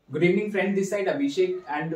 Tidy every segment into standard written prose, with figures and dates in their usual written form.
Good evening, friend. This side Abhishek, and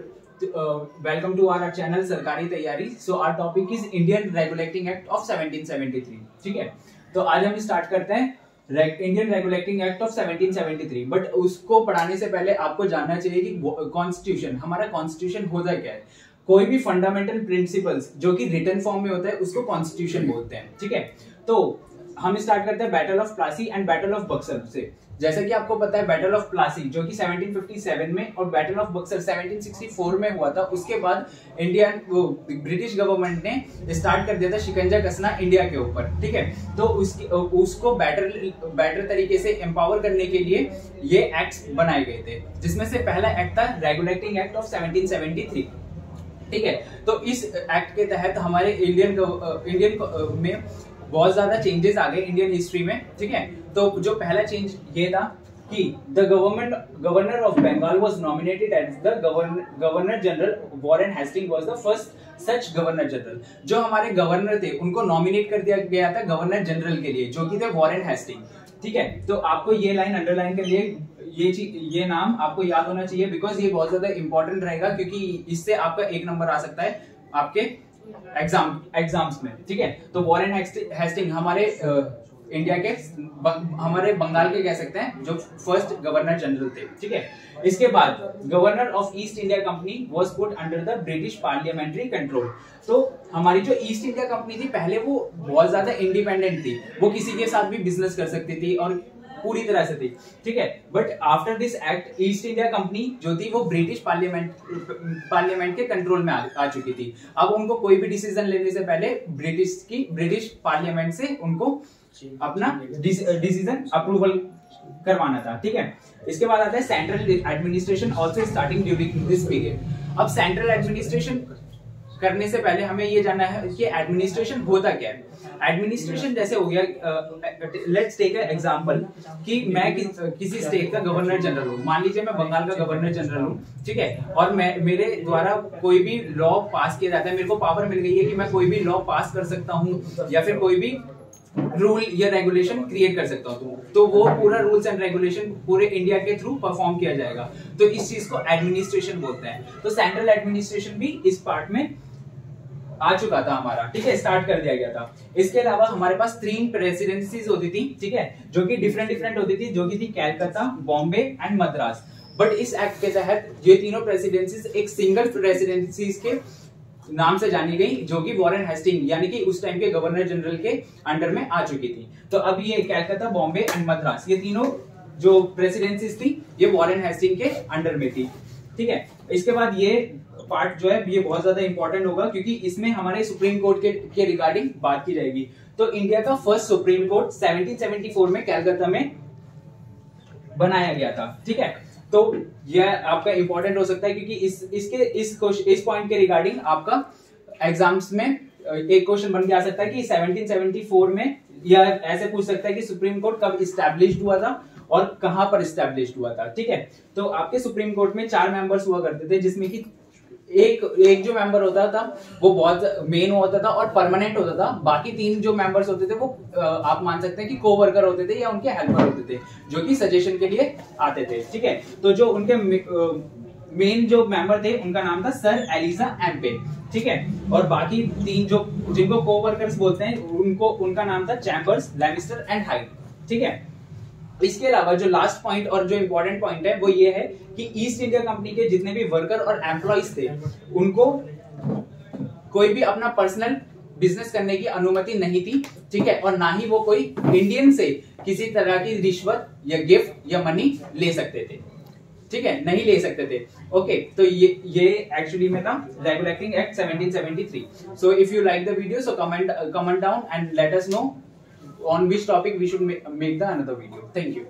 welcome to our channel सरकारी तैयारी. So our topic is Indian Regulating Act of 1773. ठीक है, तो आज हम स्टार्ट करते हैं Indian regulating act of 1773. But उसको पढ़ाने से पहले आपको जानना चाहिए कि कॉन्स्टिट्यूशन, हमारा कॉन्स्टिट्यूशन होता क्या है. कोई भी फंडामेंटल प्रिंसिपल्स जो कि रिटन फॉर्म में होता है उसको कॉन्स्टिट्यूशन बोलते हैं. ठीक है, तो हम स्टार्ट करते हैं battle of Plassey and battle of Buxar से. जैसा कि आपको पता है, बैटल ऑफ प्लासी जो कि 1757 में और बैटल ऑफ बक्सर 1764 में हुआ था. उसके बाद ब्रिटिश गवर्नमेंट ने स्टार्ट कर दिया था शिकंजा कसना इंडिया के ऊपर. ठीक है, तो उसको बेटर तरीके से एम्पावर करने के लिए ये एक्ट्स बनाए गए थे, जिसमें से पहला एक्ट था रेगुलेटिंग एक्ट ऑफ 1773. ठीक है, तो इस एक्ट के तहत हमारे इंडियन में बहुत ज्यादा चेंजेस आ गए इंडियन हिस्ट्री में. ठीक है, तो जो पहला चेंज ये था कि the governor of Bengal was nominated as the governor general. Warren Hasting was the first such governor general. जो हमारे गवर्नर थे उनको नॉमिनेट कर दिया गया था गवर्नर जनरल के लिए, जो कि थे वॉरेन हेस्टिंग. ठीक है, तो आपको ये लाइन अंडरलाइन कर लिए, ये नाम आपको याद होना चाहिए, बिकॉज ये बहुत ज्यादा इंपॉर्टेंट रहेगा, क्योंकि इससे आपका एक नंबर आ सकता है आपके एग्जाम्स में. ठीक है, तो वॉरेन हेस्टिंग हमारे इंडिया के हमारे बंगाल के कह सकते हैं जो फर्स्ट गवर्नर जनरल थे. ठीक है, इसके बाद governor of east India company was put under the British parliamentary control. तो हमारी जो ईस्ट इंडिया कंपनी थी पहले वो बहुत ज्यादा इंडिपेंडेंट थी, वो किसी के साथ भी बिजनेस कर सकती थी और पूरी तरह से थी. ठीक है, but after this act east India company जो थी वो ब्रिटिश पार्लियामेंट के कंट्रोल में आ चुकी थी. अब उनको कोई भी डिसीजन लेने से पहले ब्रिटिश पार्लियामेंट से उनको अपना डिसीजन अप्रूवल करवाना था. ठीक है, इसके बाद आता है central administration also starting during this period. अब सेंट्रल एडमिनिस्ट्रेशन करने से पहले हमें ये जानना है कि एडमिनिस्ट्रेशन होता क्या है. एडमिनिस्ट्रेशन जैसे हो गया, लेट्स टेक अ एग्जांपल कि मैं किसी स्टेट का गवर्नर जनरल हूँ. मान लीजिए मैं बंगाल का गवर्नर जनरल हूँ. ठीक है, और मेरे द्वारा कोई भी लॉ पास किया जाता है, मेरे को पावर मिल गई है कि मैं कोई भी लॉ पास कर सकता हूँ या फिर कोई भी रूल या रेगुलेशन क्रिएट कर सकता हूँ. तो वो पूरा रूल्स एंड रेगुलेशन पूरे इंडिया के थ्रू परफॉर्म किया जाएगा. तो इस चीज को एडमिनिस्ट्रेशन बोलते हैं. तो सेंट्रल एडमिनिस्ट्रेशन भी इस पार्ट में आ चुका था हमारा. ठीक है, स्टार्ट कर दिया गया था. इसके अलावा हमारे पास 3 प्रेसिडेंसीज होती थी. ठीक है, जो कि डिफरेंट होती थी, जो कि थी कैलकाता, बॉम्बे एंड मद्रास. बट इस एक्ट के तहत ये तीनों प्रेसिडेंसीज एक सिंगल प्रेसिडेंसीज के नाम से जानी गई, जो कि वॉरेन हेस्टिंग यानी कि उस टाइम के गवर्नर जनरल के अंडर में आ चुकी थी. तो अब ये कैलकाता, बॉम्बे एंड मद्रास, ये तीनों जो प्रेसिडेंसीज थी ये वॉरेन हेस्टिंग के अंडर में थी. ठीक है, इसके बाद ये पार्ट जो है ये बहुत ज्यादा इंपॉर्टेंट होगा, क्योंकि इसमें हमारे सुप्रीम कोर्ट के रिगार्डिंग बात की जाएगी. तो इंडिया का फर्स्ट सुप्रीम कोर्ट 1774 में कैलकाता में बनाया गया था. ठीक है, तो यह आपका इंपॉर्टेंट हो सकता है, क्योंकि इस पॉइंट के रिगार्डिंग आपका एग्जाम्स में एक क्वेश्चन बन के आ सकता है कि 1774 में, या ऐसे पूछ सकता है कि सुप्रीम कोर्ट कब इस्टेब्लिश्ड हुआ था और कहां पर इस्टेब्लिश्ड हुआ था. ठीक है, तो आपके सुप्रीम कोर्ट में 4 मेंबर्स हुआ करते थे, जिसमें कि एक जो मेंबर होता था वो बहुत मेन होता था और परमानेंट होता था. बाकी 3 जो मेंबर्स होते थे वो आप मान सकते हैं कि को-वर्कर होते थे या उनके हेल्पर होते थे, जो कि सजेशन के लिए आते थे. ठीक है, तो जो उनके मेन जो मेंबर थे उनका नाम था सर एलिजा एम्पे. ठीक है, और बाकी 3 जो जिनको को-वर्कर्स बोलते हैं उनका नाम था चैम्बर्स, लैमिस्टर एंड हाइड. ठीक है, इसके अलावा जो लास्ट पॉइंट और जो इंपॉर्टेंट पॉइंट है वो ये है कि ईस्ट इंडिया कंपनी के जितने भी वर्कर और एम्प्लॉइज थे उनको कोई भी अपना पर्सनल बिजनेस करने की अनुमति नहीं थी. ठीक है, और ना ही वो कोई इंडियन से किसी तरह की रिश्वत या गिफ्ट या मनी ले सकते थे. ठीक है, नहीं ले सकते थे. ओके, तो ये एक्चुअली में था regulating act 1773. So if you like the video, so comment down and let us know on which topic we should make the another video. Thank you.